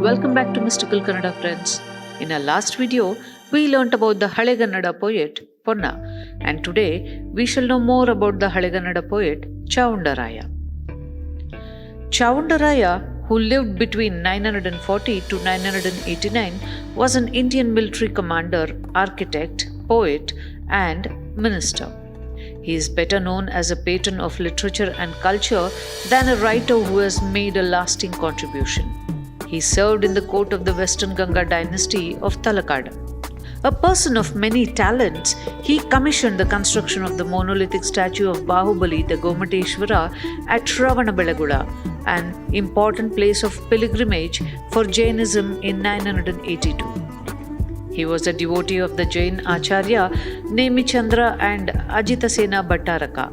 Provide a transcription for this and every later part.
Welcome back to Mystical Kannada, friends. In our last video, we learnt about the Halegannada poet Ponna, and today we shall know more about the Halegannada poet Chavundaraya. Chavundaraya, who lived between 940 to 989, was an Indian military commander, architect, poet, and minister. He is better known as a patron of literature and culture than a writer who has made a lasting contribution. He served in the court of the Western Ganga dynasty of Talakada. A person of many talents, he commissioned the construction of the monolithic statue of Bahubali, the Gomateshwara, at Shravanabelagola, an important place of pilgrimage for Jainism in 982. He was a devotee of the Jain Acharya Nemichandra and Ajitasena Bhattaraka,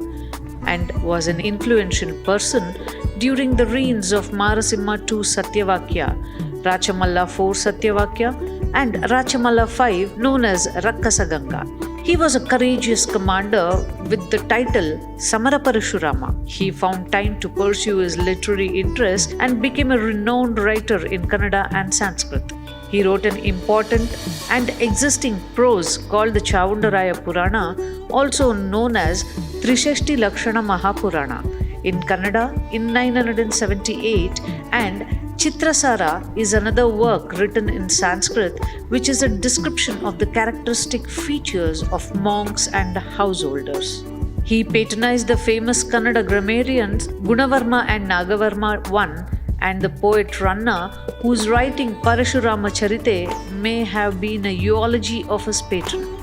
and was an influential person during the reigns of Narasimha II Satyavakya, Rachamalla IV Satyavakya, and Rachamalla V, known as Rakkasaganga. He was a courageous commander with the title Samara Parasurama. He found time to pursue his literary interests and became a renowned writer in Kannada and Sanskrit. He wrote an important and existing prose called the Chavundaraya Purana, also known as Trisheshti Lakshana Mahapurana, in Kannada in 978, and Chitrasara is another work written in Sanskrit which is a description of the characteristic features of monks and householders. He patronized the famous Kannada grammarians Gunavarma and Nagavarma I and the poet Ranna, whose writing Parashurama Charite may have been a eulogy of his patron.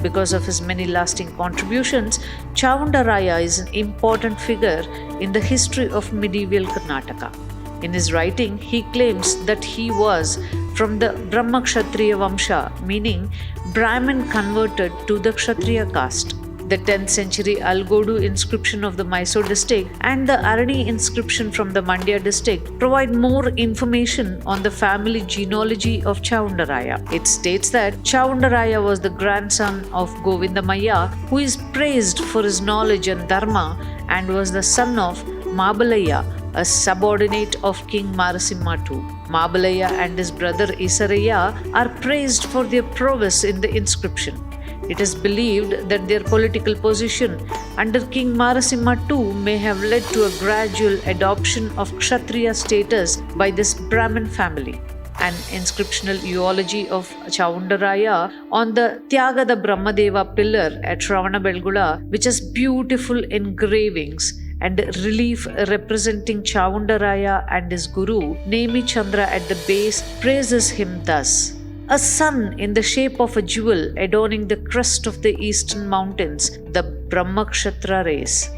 Because of his many lasting contributions, Chavundaraya is an important figure in the history of medieval Karnataka. In his writing, he claims that he was from the Brahma Kshatriya Vamsha, meaning Brahmin converted to the Kshatriya caste. The 10th century Algodu inscription of the Mysore district and the Arani inscription from the Mandya district provide more information on the family genealogy of Chavundaraya. It states that Chavundaraya was the grandson of Govindamaya, who is praised for his knowledge and dharma, and was the son of Mabalaya, a subordinate of King Narasimha II. Mabalaya and his brother Isaraya are praised for their prowess in the inscription. It is believed that their political position under King Narasimha II may have led to a gradual adoption of Kshatriya status by this Brahmin family. An inscriptional eulogy of Chavundaraya on the Tyagada Brahmadeva pillar at Shravanabelagola, which has beautiful engravings and relief representing Chavundaraya and his guru Nemichandra at the base, praises him thus: a sun in the shape of a jewel adorning the crest of the eastern mountains, the Brahmakshatra race.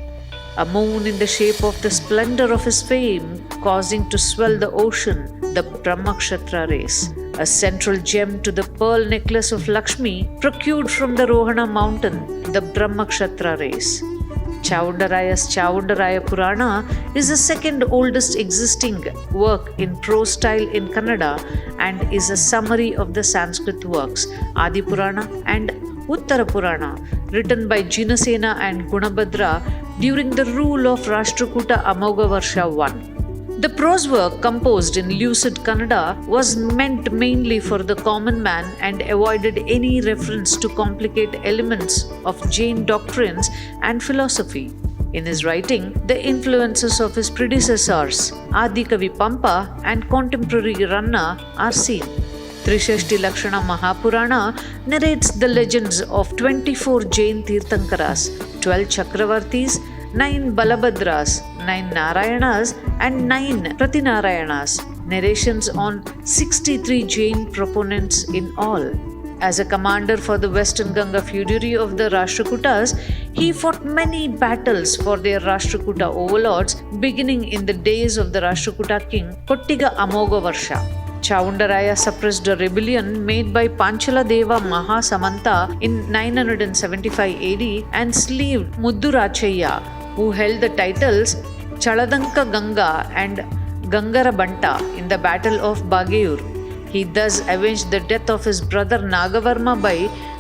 A moon in the shape of the splendor of his fame, causing to swell the ocean, the Brahmakshatra race. A central gem to the pearl necklace of Lakshmi, procured from the Rohana mountain, the Brahmakshatra race. Chavundaraya's Chavundaraya Purana is the second oldest existing work in prose style in Kannada and is a summary of the Sanskrit works Adi Purana and Uttara Purana, written by Jinasena and Gunabhadra during the rule of Rashtrakuta Amogavarsha I. The prose work, composed in lucid Kannada, was meant mainly for the common man and avoided any reference to complicate elements of Jain doctrines and philosophy. In his writing, the influences of his predecessors, Adi Kavi Pampa and contemporary Ranna, are seen. Trisheshti Lakshana Mahapurana narrates the legends of 24 Jain Tirthankaras, 12 Chakravartis, 9 Balabhadras, 9 Narayanas, and 9 Pratinarayanas, narrations on 63 Jain proponents in all. As a commander for the Western Ganga feudatory of the Rashtrakutas, he fought many battles for their Rashtrakuta overlords, beginning in the days of the Rashtrakuta king Kottiga Amogavarsha. Chavundaraya suppressed a rebellion made by Panchala Deva Mahasamanta in 975 AD and sleeved Muddurachayya, who held the titles Chaladanka Ganga and Gangara Banta in the Battle of Bagayur. He thus avenged the death of his brother Nagavarma by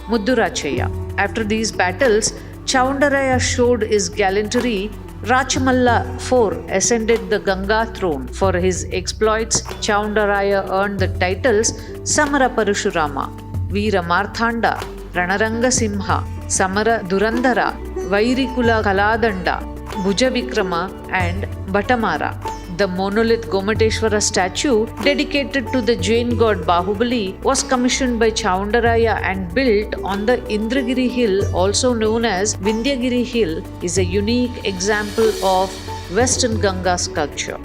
Muddurachayya. After these battles, Chavundaraya showed his gallantry Rachamalla IV ascended the Ganga throne. For his exploits, Chavundaraya earned the titles Samara Parasurama, Veera Marthanda, Ranaranga Simha, Samara Durandhara, Vairikula Kaladanda, Bhujavikrama, and Bhattamara. The monolith Gomateshwara statue, dedicated to the Jain god Bahubali, was commissioned by Chavundaraya and built on the Indragiri hill, also known as Vindhyagiri hill, is a unique example of Western Ganga sculpture.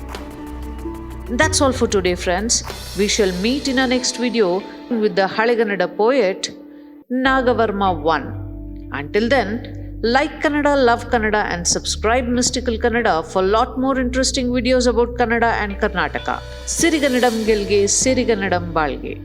That's all for today, friends. We shall meet in our next video with the Halegannada poet Nagavarma I. Until then, like Kannada, love Kannada, and subscribe Mystical Kannada for lot more interesting videos about Kannada and Karnataka. Sirigannadam Gelge, Sirigannadam Balge.